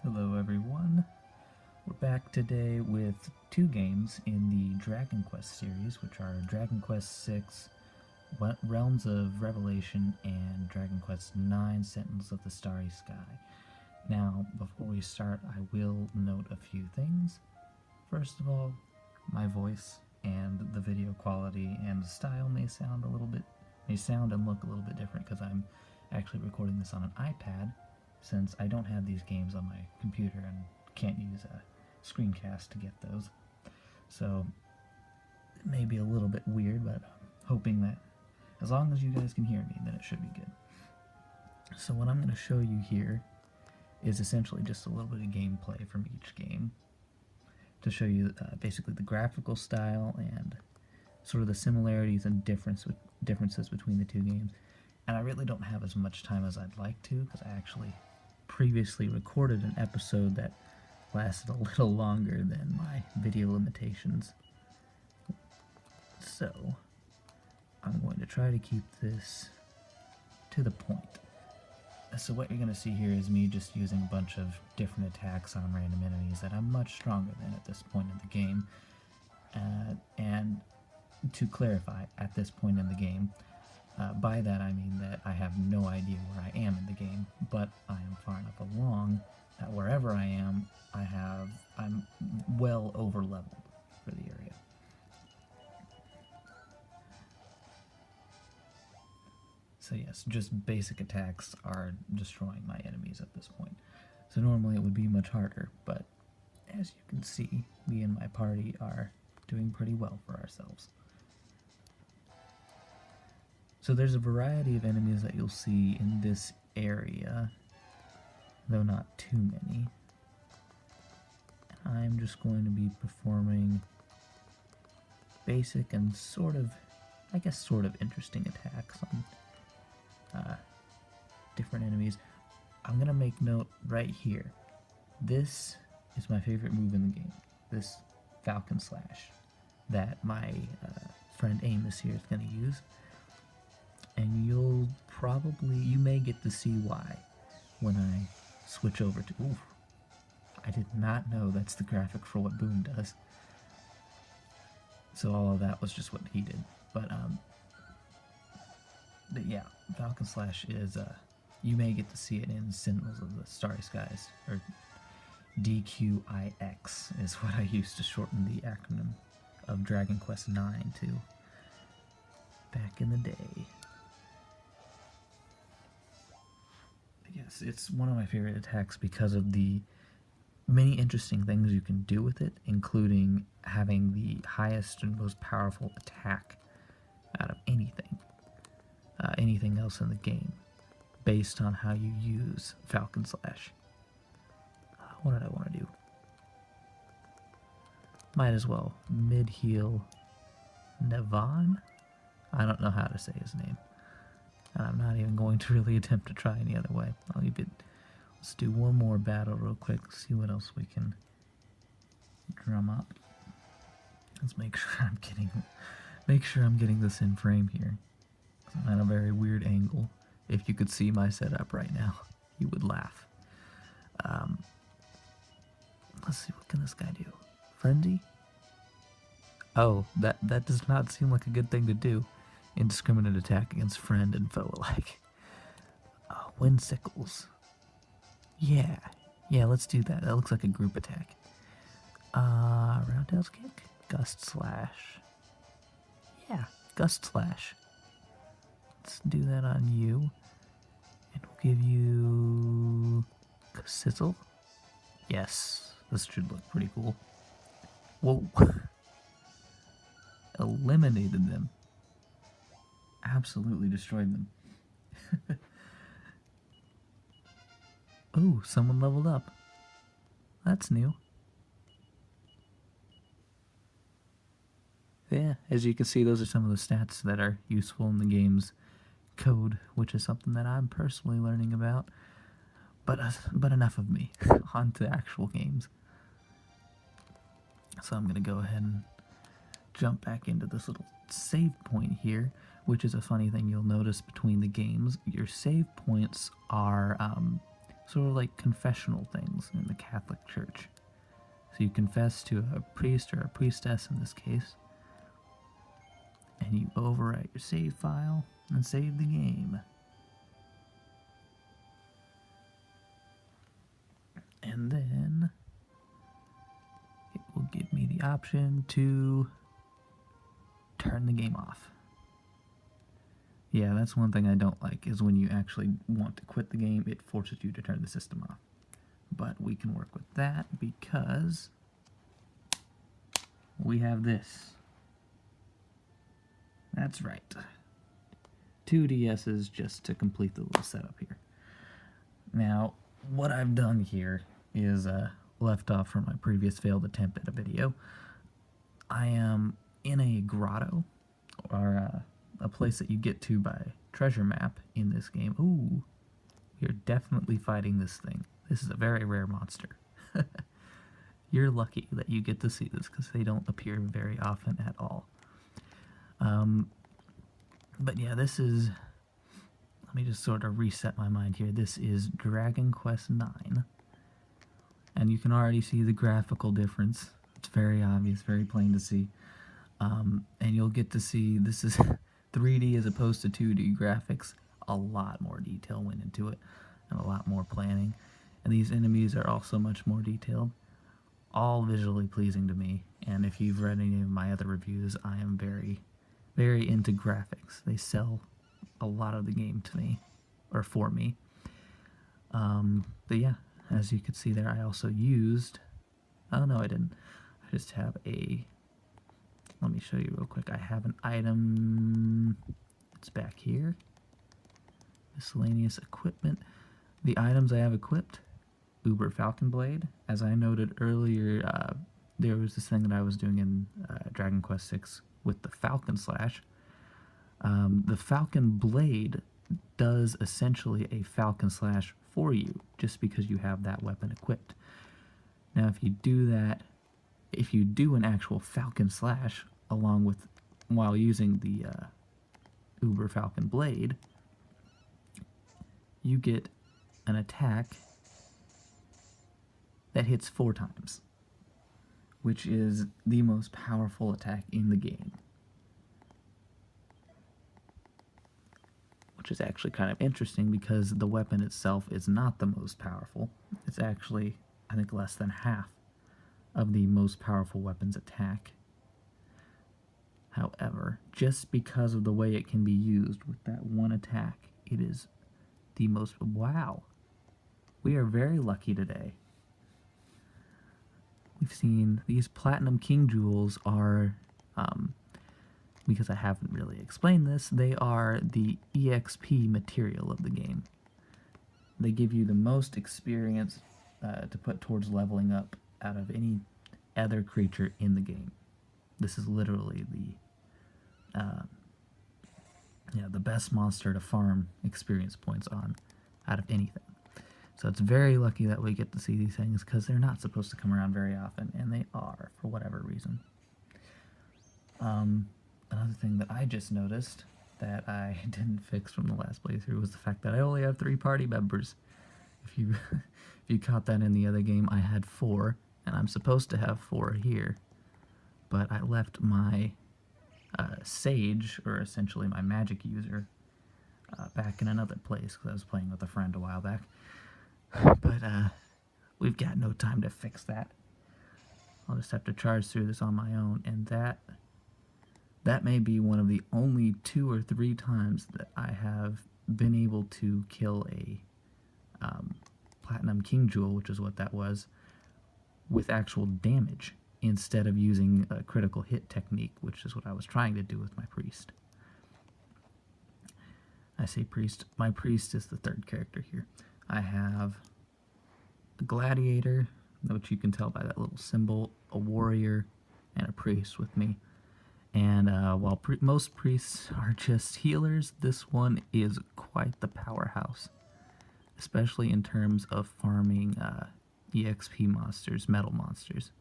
Hello everyone, we're back today with two games in the Dragon Quest series, which are Dragon Quest VI Realms of Revelation and Dragon Quest IX Sentinels of the Starry Sky. Now, before we start, I will note a few things. First of all, my voice and the video quality and the style may sound and look a little bit different because I'm actually recording this on an iPad, since I don't have these games on my computer and can't use a screencast to get those. So it may be a little bit weird, but I'm hoping that as long as you guys can hear me, then it should be good. So what I'm going to show you here is essentially just a little bit of gameplay from each game to show you basically the graphical style and sort of the similarities and differences between the two games. And I really don't have as much time as I'd like to, because I actually previously recorded an episode that lasted a little longer than my video limitations. So I'm going to try to keep this to the point. So what you're going to see here is me just using a bunch of different attacks on random enemies that I'm much stronger than at this point in the game. And to clarify, at this point in the game, by that I mean that I have no idea where I am in the game, but I am far enough along that wherever I am, I'm well over leveled for the area. So yes, just basic attacks are destroying my enemies at this point. So normally it would be much harder, but as you can see, me and my party are doing pretty well for ourselves. So there's a variety of enemies that you'll see in this area, though not too many. And I'm just going to be performing basic and sort of interesting attacks on different enemies. I'm going to make note right here. This is my favorite move in the game. This Falcon Slash that my friend Amos here is going to use. And you may get to see why when I switch over to, oof, I did not know that's the graphic for what Boom does. So all of that was just what he did. But yeah, Falcon Slash is, you may get to see it in Sentinels of the Starry Skies, or DQIX is what I used to shorten the acronym of Dragon Quest IX to back in the day. Yes, it's one of my favorite attacks because of the many interesting things you can do with it, including having the highest and most powerful attack out of anything else in the game, based on how you use Falcon Slash. What did I want to do? Might as well mid-heal Nevan? I don't know how to say his name. And I'm not even going to really attempt to try any other way. Let's do one more battle real quick, see what else we can drum up. Let's make sure I'm getting this in frame here. I'm at a very weird angle. If you could see my setup right now, you would laugh. Let's see, what can this guy do? Frenzy? Oh, that does not seem like a good thing to do. Indiscriminate attack against friend and foe alike. Windsickles. Yeah, let's do that. That looks like a group attack. Roundhouse kick? Gust slash. Yeah, gust slash. Let's do that on you. And we'll give you Sizzle. Yes, this should look pretty cool. Whoa. Eliminated them. Absolutely destroyed them. Oh, someone leveled up. That's new. Yeah, as you can see, those are some of the stats that are useful in the game's code, which is something that I'm personally learning about. But enough of me. On to actual games. So I'm going to go ahead and jump back into this little save point here, which is a funny thing you'll notice between the games. Your save points are sort of like confessional things in the Catholic Church. So you confess to a priest or a priestess in this case, and you overwrite your save file and save the game. And then it will give me the option to turn the game off. Yeah, that's one thing I don't like, is when you actually want to quit the game, it forces you to turn the system off. But we can work with that because we have this. That's right. 2 DSs just to complete the little setup here. Now, what I've done here is left off from my previous failed attempt at a video. I am in a grotto, or a place that you get to by treasure map in this game. Ooh, we are definitely fighting this thing. This is a very rare monster. You're lucky that you get to see this because they don't appear very often at all. But yeah, this is... Let me just sort of reset my mind here. This is Dragon Quest IX. And you can already see the graphical difference. It's very obvious, very plain to see. And you'll get to see this is 3D as opposed to 2D graphics. A lot more detail went into it, and a lot more planning. And these enemies are also much more detailed. All visually pleasing to me. And if you've read any of my other reviews, I am very, very into graphics. They sell a lot of the game to me, or for me. But yeah, as you can see there, I also used... Oh no, I didn't. I just have a... Let me show you real quick. I have an item... It's back here. Miscellaneous equipment. The items I have equipped: Uber Falcon Blade. As I noted earlier, there was this thing that I was doing in Dragon Quest VI with the Falcon Slash. The Falcon Blade does essentially a Falcon Slash for you, just because you have that weapon equipped. Now, if you do that, if you do an actual Falcon Slash along with, while using the Uber Falcon Blade, you get an attack that hits 4 times, which is the most powerful attack in the game. Which is actually kind of interesting because the weapon itself is not the most powerful. It's actually, I think, less than half of the most powerful weapon's attack. However, just because of the way it can be used with that one attack, it is the most... Wow! We are very lucky today. We've seen these Platinum King Jewels are... because I haven't really explained this, they are the EXP material of the game. They give you the most experience to put towards leveling up out of any other creature in the game. This is literally the best monster to farm experience points on out of anything. So it's very lucky that we get to see these things, because they're not supposed to come around very often, and they are, for whatever reason. Another thing that I just noticed that I didn't fix from the last playthrough was the fact that I only have 3 party members. If you caught that in the other game, I had 4, and I'm supposed to have 4 here. But I left my sage, or essentially my magic user, back in another place because I was playing with a friend a while back. But we've got no time to fix that. I'll just have to charge through this on my own, and that may be one of the only 2 or 3 times that I have been able to kill a Platinum King Jewel, which is what that was, with actual damage, instead of using a critical hit technique, which is what I was trying to do with my priest. I say priest. My priest is the 3rd character here. I have a gladiator, which you can tell by that little symbol, a warrior, and a priest with me. And while most priests are just healers, this one is quite the powerhouse, especially in terms of farming EXP monsters, metal monsters.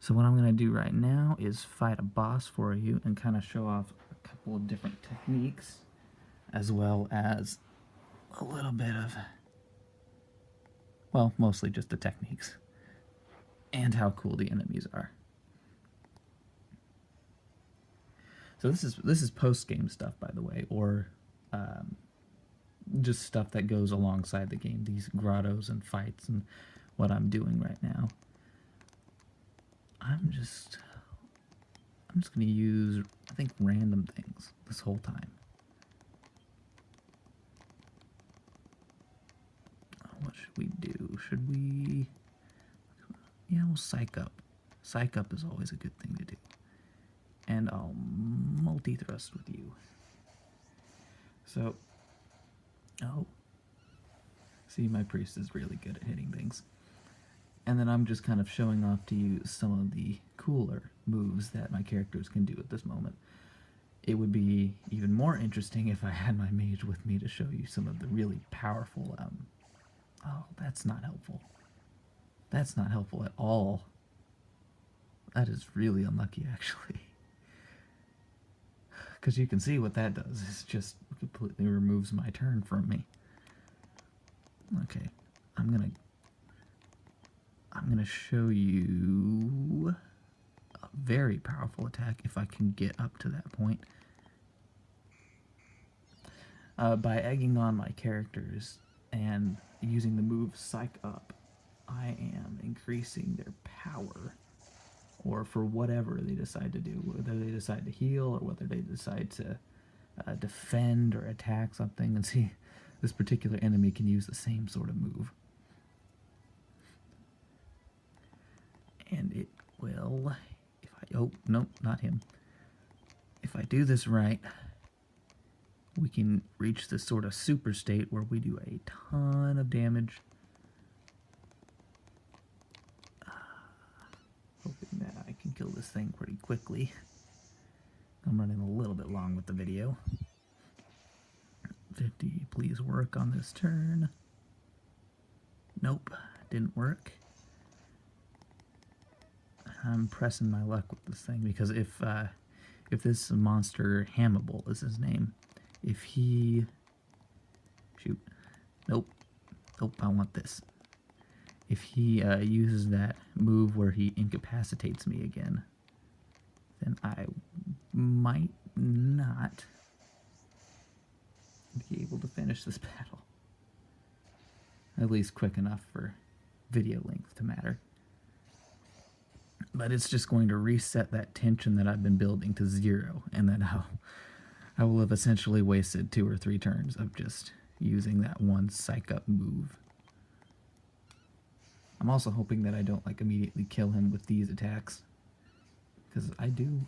So what I'm going to do right now is fight a boss for you and kind of show off a couple of different techniques, as well as a little bit of Well, mostly just the techniques. And how cool the enemies are. So this is post-game stuff, by the way, or just stuff that goes alongside the game. These grottos and fights and what I'm doing right now. I'm just gonna use, I think, random things this whole time. What should we do? Should we? Yeah, we'll psych up. Psych up is always a good thing to do. And I'll multi-thrust with you. So, oh, see, my priest is really good at hitting things. And then I'm just kind of showing off to you some of the cooler moves that my characters can do at this moment. It would be even more interesting if I had my mage with me to show you some of the really powerful, oh, that's not helpful. That's not helpful at all. That is really unlucky, actually. Because you can see what that does. It just completely removes my turn from me. Okay, I'm gonna show you a very powerful attack if I can get up to that point. By egging on my characters and using the move Psych Up, I am increasing their power, or for whatever they decide to do, whether they decide to heal or whether they decide to defend or attack something. And see, this particular enemy can use the same sort of move. And it will, if I, oh, nope, not him. If I do this right, we can reach this sort of super state where we do a ton of damage. Hoping that I can kill this thing pretty quickly. I'm running a little bit long with the video. 50, please work on this turn. Nope, didn't work. I'm pressing my luck with this thing because if this monster, Hamable is his name, if he, shoot, nope, I want this. If he uses that move where he incapacitates me again, then I might not be able to finish this battle. At least quick enough for video length to matter. But it's just going to reset that tension that I've been building to 0, and then I will have essentially wasted 2 or 3 turns of just using that one Psych Up move. I'm also hoping that I don't immediately kill him with these attacks, because I do,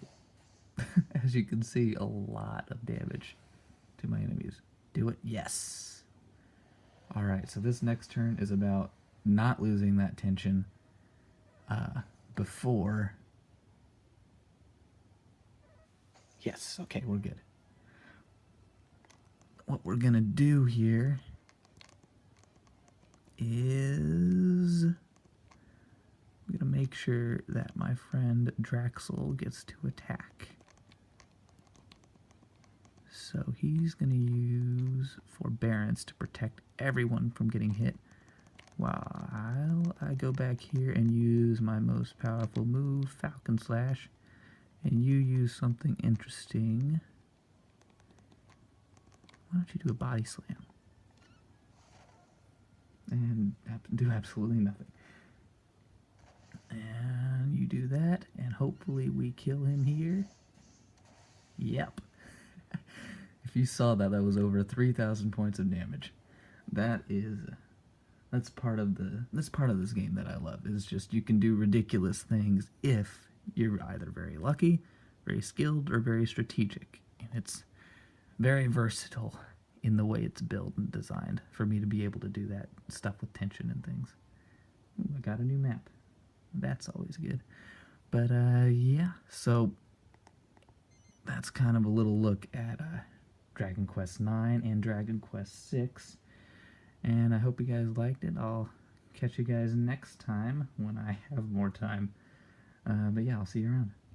as you can see, a lot of damage to my enemies. Do it? Yes! Alright, so this next turn is about not losing that tension before... Yes, okay, we're good. What we're gonna do here is I'm gonna make sure that my friend Draxel gets to attack. So he's gonna use Forbearance to protect everyone from getting hit, while I go back here and use my most powerful move, Falcon Slash, and you use something interesting. Why don't you do a Body Slam? And do absolutely nothing. And you do that, and hopefully we kill him here. Yep. If you saw that, that was over 3,000 points of damage. That's part of this game that I love. Is just you can do ridiculous things if you're either very lucky, very skilled, or very strategic. And it's very versatile in the way it's built and designed for me to be able to do that stuff with tension and things. Ooh, I got a new map. That's always good. But yeah, so that's kind of a little look at Dragon Quest IX and Dragon Quest VI. And I hope you guys liked it. I'll catch you guys next time when I have more time. But yeah, I'll see you around.